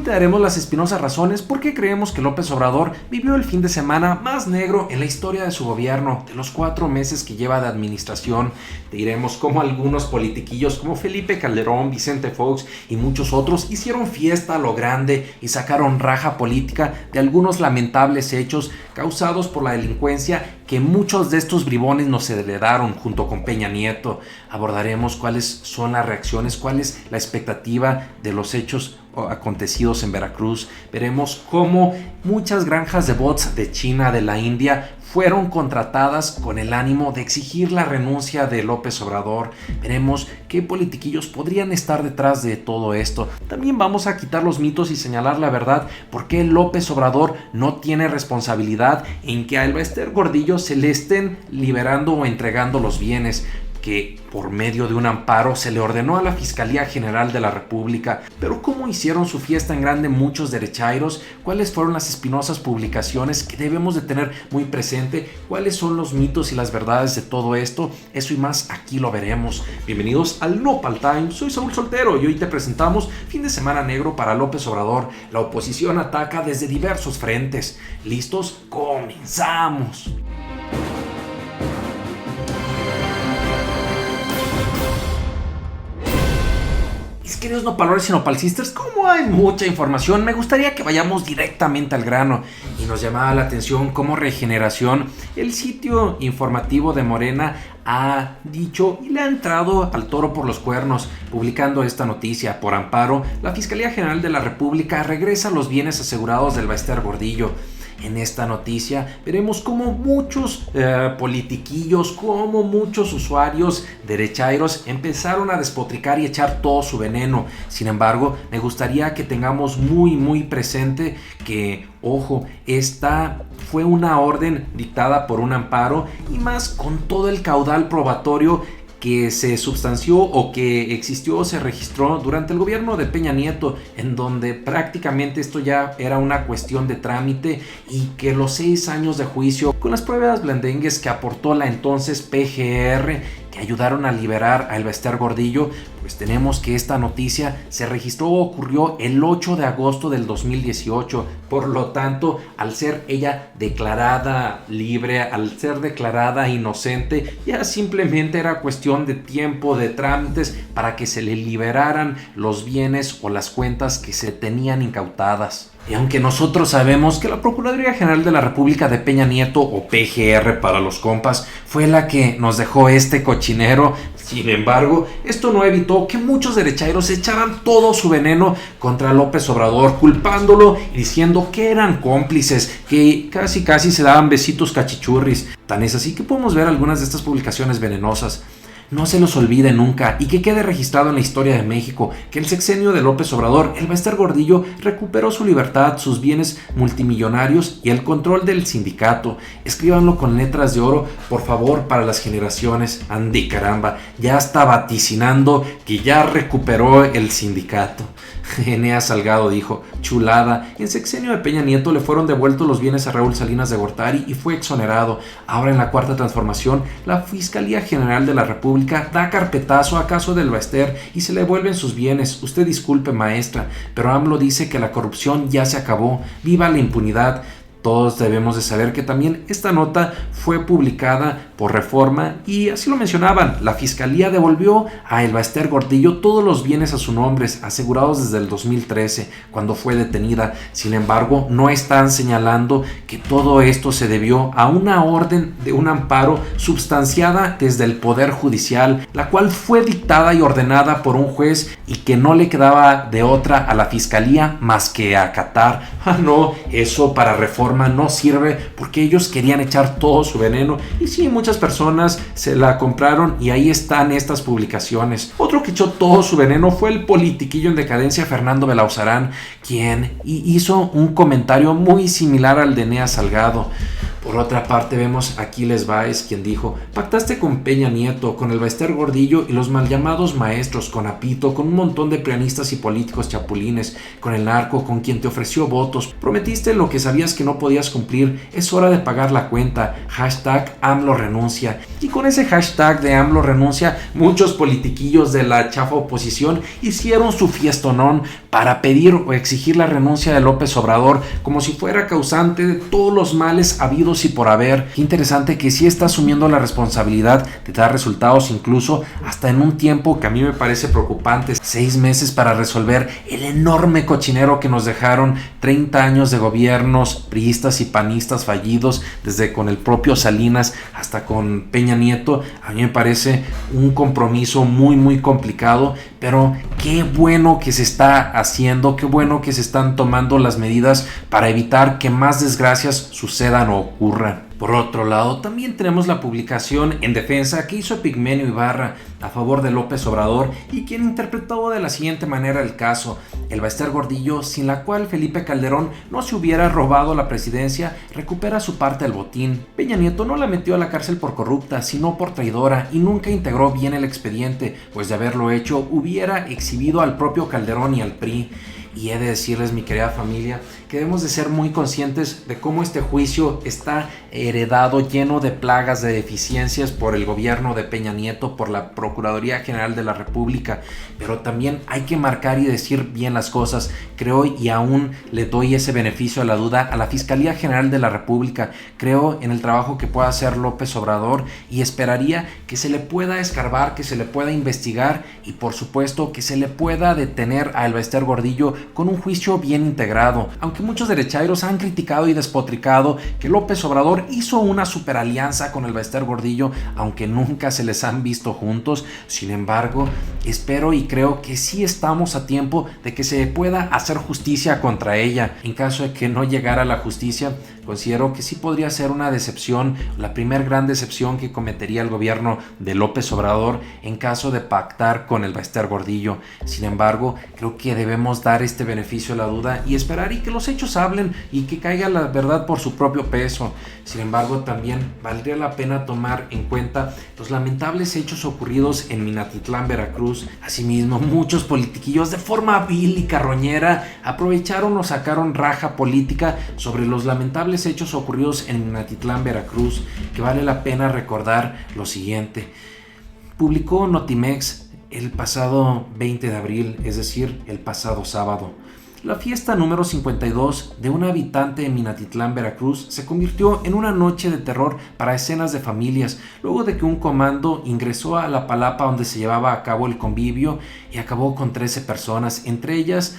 te daremos las espinosas razones por qué creemos que López Obrador vivió el fin de semana más negro en la historia de su gobierno, de los 4 meses que lleva de administración. Te diremos cómo algunos politiquillos como Felipe Calderón, Vicente Fox y muchos otros hicieron fiesta a lo grande y sacaron raja política de algunos lamentables hechos causados por la delincuencia que muchos de estos bribones nos heredaron junto con Peña Nieto. Abordaremos cuáles son las reacciones, cuál es la expectativa de los hechos acontecidos en Veracruz. Veremos cómo muchas granjas de bots de China, de la India, fueron contratadas con el ánimo de exigir la renuncia de López Obrador. Veremos qué politiquillos podrían estar detrás de todo esto. También vamos a quitar los mitos y señalar la verdad, por qué López Obrador no tiene responsabilidad en que a Elbester Gordillo se le estén liberando o entregando los bienes que por medio de un amparo se le ordenó a la Fiscalía General de la República. Pero ¿cómo hicieron su fiesta en grande muchos derechairos? ¿Cuáles fueron las espinosas publicaciones que debemos de tener muy presente? ¿Cuáles son los mitos y las verdades de todo esto? Eso y más aquí lo veremos. Bienvenidos al Nopal Time, soy Saúl Soltero y hoy te presentamos fin de semana negro para López Obrador. La oposición ataca desde diversos frentes. ¿Listos? ¡Comenzamos! Queridos nopalores y nopalsisters, como hay mucha información, me gustaría que vayamos directamente al grano. Y nos llamaba la atención cómo Regeneración, el sitio informativo de Morena, ha dicho y le ha entrado al toro por los cuernos, publicando esta noticia. Por amparo, la Fiscalía General de la República regresa los bienes asegurados del Elbester Gordillo. En esta noticia veremos cómo muchos politiquillos, como muchos usuarios derechairos empezaron a despotricar y echar todo su veneno. Sin embargo, me gustaría que tengamos muy presente que, ojo, esta fue una orden dictada por un amparo y más con todo el caudal probatorio que se sustanció o que existió o se registró durante el gobierno de Peña Nieto, en donde prácticamente esto ya era una cuestión de trámite y que los 6 años de juicio con las pruebas blandengues que aportó la entonces PGR que ayudaron a liberar a Elbester Gordillo, pues tenemos que esta noticia se registró o ocurrió el 8 de agosto del 2018. Por lo tanto, al ser ella declarada libre, al ser declarada inocente, ya simplemente era cuestión de tiempo, de trámites para que se le liberaran los bienes o las cuentas que se tenían incautadas. Y aunque nosotros sabemos que la Procuraduría General de la República de Peña Nieto, o PGR para los compas, fue la que nos dejó este cochinero, sin embargo, esto no evitó que muchos derechairos echaran todo su veneno contra López Obrador, culpándolo y diciendo que eran cómplices, que casi se daban besitos cachichurris. Tan es así que podemos ver algunas de estas publicaciones venenosas. No se los olvide nunca y que quede registrado en la historia de México que el sexenio de López Obrador, Elbester Gordillo, recuperó su libertad, sus bienes multimillonarios y el control del sindicato. Escríbanlo con letras de oro, por favor, para las generaciones. Ande caramba, ya está vaticinando que ya recuperó el sindicato. Eneas Salgado dijo: chulada, en sexenio de Peña Nieto le fueron devueltos los bienes a Raúl Salinas de Gortari y fue exonerado. Ahora en la Cuarta Transformación, la Fiscalía General de la República da carpetazo a caso del Elbester y se le devuelven sus bienes. Usted disculpe, maestra, pero AMLO dice que la corrupción ya se acabó. ¡Viva la impunidad! Todos debemos de saber que también esta nota fue publicada por Reforma y así lo mencionaban. La Fiscalía devolvió a Elbester Gordillo todos los bienes a su nombre, asegurados desde el 2013, cuando fue detenida. Sin embargo, no están señalando que todo esto se debió a una orden de un amparo substanciada desde el Poder Judicial, la cual fue dictada y ordenada por un juez y que no le quedaba de otra a la Fiscalía más que acatar. No, eso para Reforma no sirve porque ellos querían echar todo su veneno y sí, muchas personas se la compraron y ahí están estas publicaciones. Otro que echó todo su veneno fue el politiquillo en decadencia Fernando Belauzarán, quien hizo un comentario muy similar al de Eneas Salgado. Por otra parte vemos a Aquiles Báez, quien dijo: pactaste con Peña Nieto, con el Baester Gordillo y los mal llamados maestros, con Apito, con un montón de prianistas y políticos chapulines, con el narco, con quien te ofreció votos, prometiste lo que sabías que no podías cumplir, es hora de pagar la cuenta, hashtag AMLO renuncia. Y con ese hashtag de AMLO renuncia, muchos politiquillos de la chafa oposición hicieron su fiestonón para pedir o exigir la renuncia de López Obrador, como si fuera causante de todos los males habidos y por haber. Qué interesante que sí está asumiendo la responsabilidad de dar resultados, incluso hasta en un tiempo que a mí me parece preocupante: 6 meses para resolver el enorme cochinero que nos dejaron 30 años de gobiernos priistas y panistas fallidos, desde con el propio Salinas hasta con Peña Nieto. A mí me parece un compromiso muy complicado, pero qué bueno que se está haciendo, qué bueno que se están tomando las medidas para evitar que más desgracias sucedan o ocurran. Por otro lado, también tenemos la publicación en defensa que hizo Epigmenio Ibarra a favor de López Obrador, y quien interpretó de la siguiente manera el caso: el Baester Gordillo, sin la cual Felipe Calderón no se hubiera robado la presidencia, recupera su parte del botín. Peña Nieto no la metió a la cárcel por corrupta, sino por traidora, y nunca integró bien el expediente, pues de haberlo hecho hubiera exhibido al propio Calderón y al PRI. Y he de decirles, mi querida familia, que debemos de ser muy conscientes de cómo este juicio está heredado, lleno de plagas, de deficiencias por el gobierno de Peña Nieto, por la Procuraduría General de la República. Pero también hay que marcar y decir bien las cosas. Creo, y aún le doy ese beneficio a la duda, a la Fiscalía General de la República. Creo en el trabajo que pueda hacer López Obrador, y esperaría que se le pueda escarbar, que se le pueda investigar, y por supuesto que se le pueda detener a el Baester Gordillo con un juicio bien integrado. Aunque muchos derechairos han criticado y despotricado que López Obrador hizo una superalianza con el Baester Gordillo, aunque nunca se les han visto juntos, sin embargo, espero y creo que sí estamos a tiempo de que se pueda hacer justicia contra ella. En caso de que no llegara a la justicia, considero que sí podría ser una decepción, la primer gran decepción que cometería el gobierno de López Obrador en caso de pactar con el Baester Gordillo. Sin embargo, creo que debemos dar este beneficio a la duda y esperar y que los hechos hablen y que caiga la verdad por su propio peso. Sin embargo, también valdría la pena tomar en cuenta los lamentables hechos ocurridos en Minatitlán, Veracruz. Asimismo, muchos politiquillos de forma vil y carroñera aprovecharon o sacaron raja política sobre los lamentables hechos ocurridos en Minatitlán, Veracruz, que vale la pena recordar lo siguiente. Publicó Notimex el pasado 20 de abril, es decir, el pasado sábado: la fiesta número 52 de un habitante de Minatitlán, Veracruz, se convirtió en una noche de terror para decenas de familias, luego de que un comando ingresó a la palapa donde se llevaba a cabo el convivio y acabó con 13 personas, entre ellas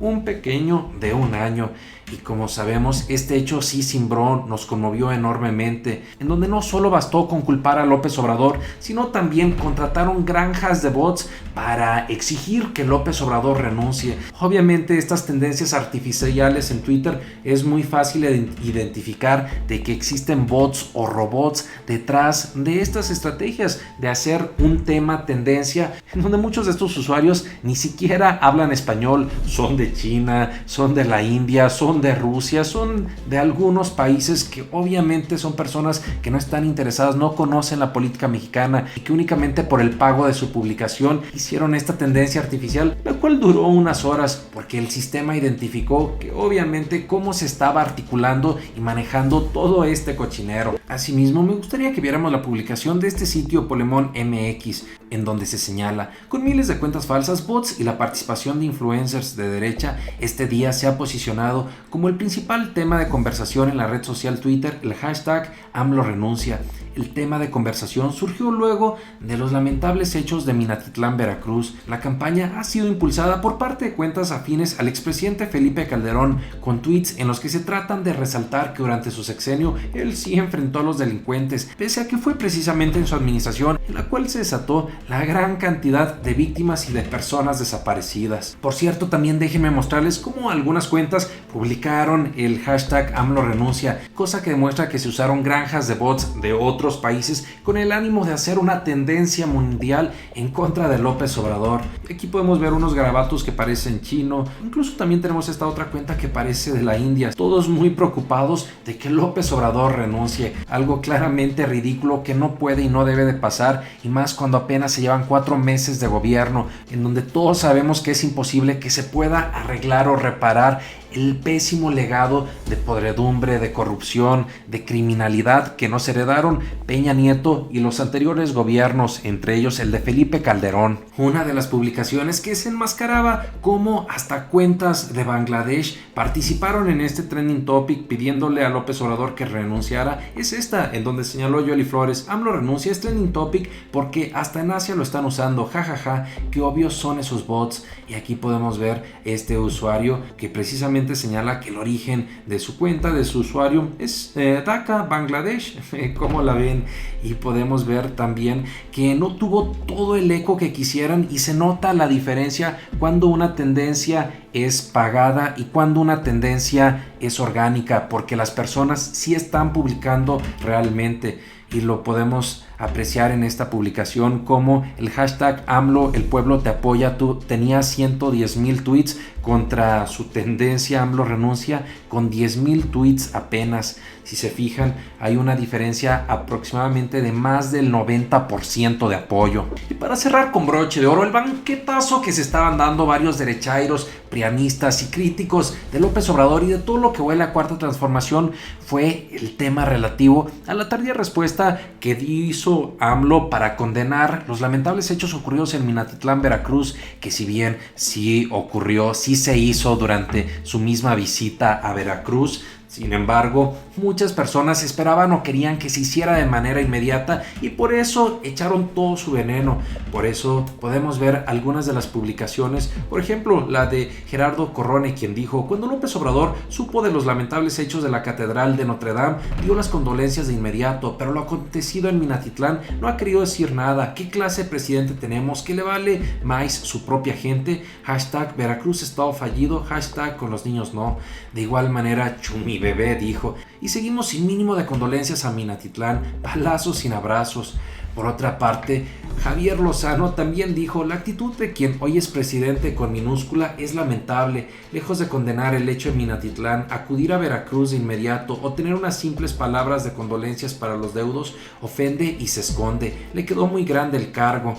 un pequeño de 1 año. Y como sabemos, este hecho sí cimbró, nos conmovió enormemente, en donde no solo bastó con culpar a López Obrador, sino también contrataron granjas de bots para exigir que López Obrador renuncie. Obviamente estas tendencias artificiales en Twitter es muy fácil identificar de que existen bots o robots detrás de estas estrategias de hacer un tema tendencia, en donde muchos de estos usuarios ni siquiera hablan español, son de China, son de la India, son de Rusia, son de algunos países que obviamente son personas que no están interesadas, no conocen la política mexicana, y que únicamente por el pago de su publicación hicieron esta tendencia artificial, la cual duró unas horas porque el sistema identificó que obviamente cómo se estaba articulando y manejando todo este cochinero. Asimismo, me gustaría que viéramos la publicación de este sitio Polemón MX, en donde se señala: con miles de cuentas falsas, bots y la participación de influencers de derecha, este día se ha posicionado como el principal tema de conversación en la red social Twitter, el hashtag AMLO renuncia. El tema de conversación surgió luego de los lamentables hechos de Minatitlán, Veracruz. La campaña ha sido impulsada por parte de cuentas afines al expresidente Felipe Calderón, con tweets en los que se tratan de resaltar que durante su sexenio él sí enfrentó a los delincuentes, pese a que fue precisamente en su administración en la cual se desató la gran cantidad de víctimas y de personas desaparecidas. Por cierto, también déjenme mostrarles cómo algunas cuentas publicaron el hashtag AMLO renuncia, cosa que demuestra que se usaron granjas de bots de otros otros países con el ánimo de hacer una tendencia mundial en contra de López Obrador. Aquí podemos ver unos garabatos que parecen chino, incluso también tenemos esta otra cuenta que parece de la India, todos muy preocupados de que López Obrador renuncie, algo claramente ridículo que no puede y no debe de pasar, y más cuando apenas se llevan 4 meses de gobierno, en donde todos sabemos que es imposible que se pueda arreglar o reparar el pésimo legado de podredumbre, de corrupción, de criminalidad que nos heredaron Peña Nieto y los anteriores gobiernos, entre ellos el de Felipe Calderón. Una de las publicaciones que se enmascaraba como hasta cuentas de Bangladesh participaron en este trending topic pidiéndole a López Obrador que renunciara es esta, en donde señaló Yoli Flores: AMLO renuncia, es trending topic porque hasta en Asia lo están usando, jajaja, qué obvios son esos bots. Y aquí podemos ver este usuario que precisamente señala que el origen de su cuenta, de su usuario, es Dhaka, Bangladesh, como la ven, y podemos ver también que no tuvo todo el eco que quisieran y se nota la diferencia cuando una tendencia es pagada y cuando una tendencia es orgánica, porque las personas sí están publicando realmente, y lo podemos apreciar en esta publicación como el hashtag AMLO, el pueblo te apoya, tenía 110,000 tweets contra su tendencia AMLO renuncia con 10,000 tweets apenas. Si se fijan, hay una diferencia aproximadamente de más del 90% de apoyo. Y para cerrar con broche de oro, el banquetazo que se estaban dando varios derechairos, prianistas y críticos de López Obrador y de todo lo que huele a Cuarta Transformación fue el tema relativo a la tardía respuesta que hizo AMLO para condenar los lamentables hechos ocurridos en Minatitlán, Veracruz, que si bien sí ocurrió, sí se hizo durante su misma visita a Veracruz. Sin embargo, muchas personas esperaban o querían que se hiciera de manera inmediata y por eso echaron todo su veneno. Por eso podemos ver algunas de las publicaciones, por ejemplo, la de Gerardo Corrone, quien dijo: cuando López Obrador supo de los lamentables hechos de la Catedral de Notre Dame, dio las condolencias de inmediato, pero lo acontecido en Minatitlán no ha querido decir nada. ¿Qué clase de presidente tenemos? ¿Que le vale más su propia gente? Hashtag Veracruz Estado fallido, hashtag con los niños no. De igual manera, Chumi Bebé dijo: y seguimos sin mínimo de condolencias a Minatitlán, balazos sin abrazos. Por otra parte, Javier Lozano también dijo: la actitud de quien hoy es presidente con minúscula es lamentable. Lejos de condenar el hecho en Minatitlán, acudir a Veracruz de inmediato o tener unas simples palabras de condolencias para los deudos ofende y se esconde. Le quedó muy grande el cargo.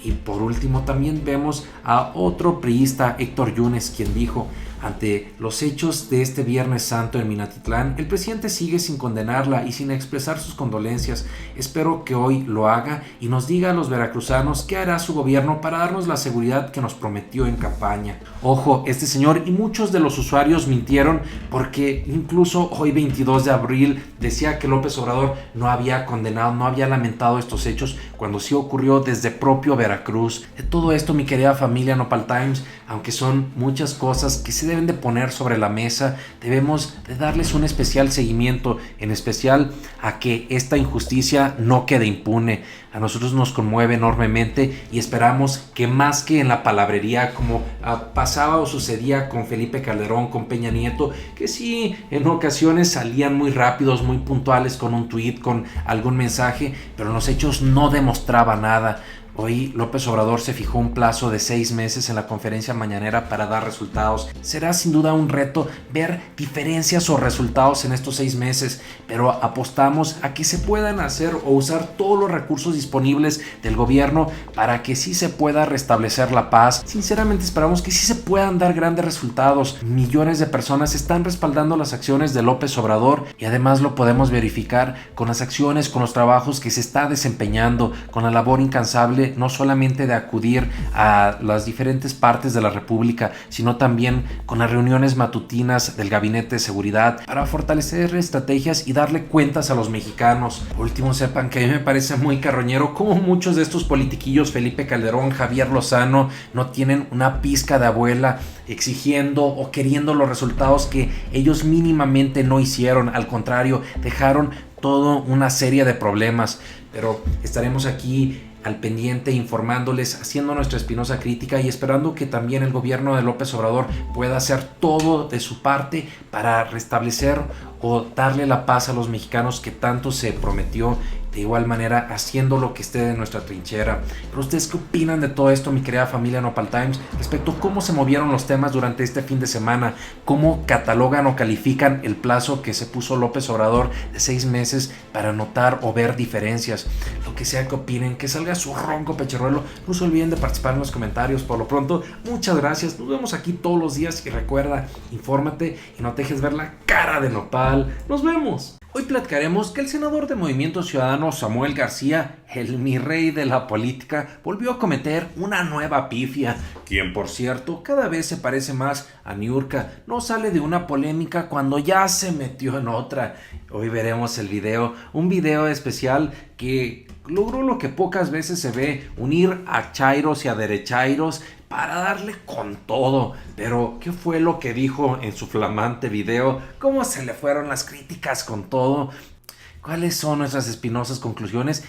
Y por último también vemos a otro priista, Héctor Yunes, quien dijo: ante los hechos de este Viernes Santo en Minatitlán, el presidente sigue sin condenarla y sin expresar sus condolencias. Espero que hoy lo haga y nos diga a los veracruzanos qué hará su gobierno para darnos la seguridad que nos prometió en campaña. Ojo, este señor y muchos de los usuarios mintieron, porque incluso hoy 22 de abril decía que López Obrador no había condenado, no había lamentado estos hechos, cuando sí ocurrió desde propio Veracruz. De todo esto, mi querida familia Nopal Times, aunque son muchas cosas que se deben de poner sobre la mesa, debemos de darles un especial seguimiento, en especial a que esta injusticia no quede impune. A nosotros nos conmueve enormemente y esperamos que más que en la palabrería como pasaba o sucedía con Felipe Calderón, con Peña Nieto, que sí en ocasiones salían muy rápidos, muy puntuales con un tweet, con algún mensaje, pero en los hechos no demostraba nada. Hoy López Obrador se fijó un plazo de 6 meses en la conferencia mañanera para dar resultados. Será sin duda un reto ver diferencias o resultados en estos 6 meses, pero apostamos a que se puedan hacer o usar todos los recursos disponibles del gobierno para que sí se pueda restablecer la paz. Sinceramente esperamos que sí se puedan dar grandes resultados. Millones de personas están respaldando las acciones de López Obrador y además lo podemos verificar con las acciones, con los trabajos que se está desempeñando, con la labor incansable no solamente de acudir a las diferentes partes de la República, sino también con las reuniones matutinas del Gabinete de Seguridad para fortalecer estrategias y darle cuentas a los mexicanos. Por último, sepan que a mí me parece muy carroñero cómo muchos de estos politiquillos, Felipe Calderón, Javier Lozano, no tienen una pizca de abuela exigiendo o queriendo los resultados que ellos mínimamente no hicieron. Al contrario, dejaron toda una serie de problemas. Pero estaremos aquí al pendiente, informándoles, haciendo nuestra espinosa crítica y esperando que también el gobierno de López Obrador pueda hacer todo de su parte para restablecer o darle la paz a los mexicanos que tanto se prometió. de igual manera haciendo lo que esté de nuestra trinchera. Pero ustedes, ¿qué opinan de todo esto, mi querida familia Nopal Times, respecto a cómo se movieron los temas durante este fin de semana? ¿Cómo catalogan o califican el plazo que se puso López Obrador de 6 meses para notar o ver diferencias? Lo que sea que opinen, que salga su ronco pecherruelo, no se olviden de participar en los comentarios. Por lo pronto, muchas gracias, nos vemos aquí todos los días y recuerda, infórmate y no te dejes ver la cara de nopal. Nos vemos. Hoy platicaremos que el senador de Movimiento Ciudadano Samuel García, el mi rey de la política, volvió a cometer una nueva pifia, quien por cierto cada vez se parece más a Niurka, no sale de una polémica cuando ya se metió en otra. Hoy veremos el video, un video especial que logró lo que pocas veces se ve, unir a chairos y a derechairos para darle con todo. Pero, ¿qué fue lo que dijo en su flamante video? ¿Cómo se le fueron las críticas con todo? ¿Cuáles son nuestras espinosas conclusiones?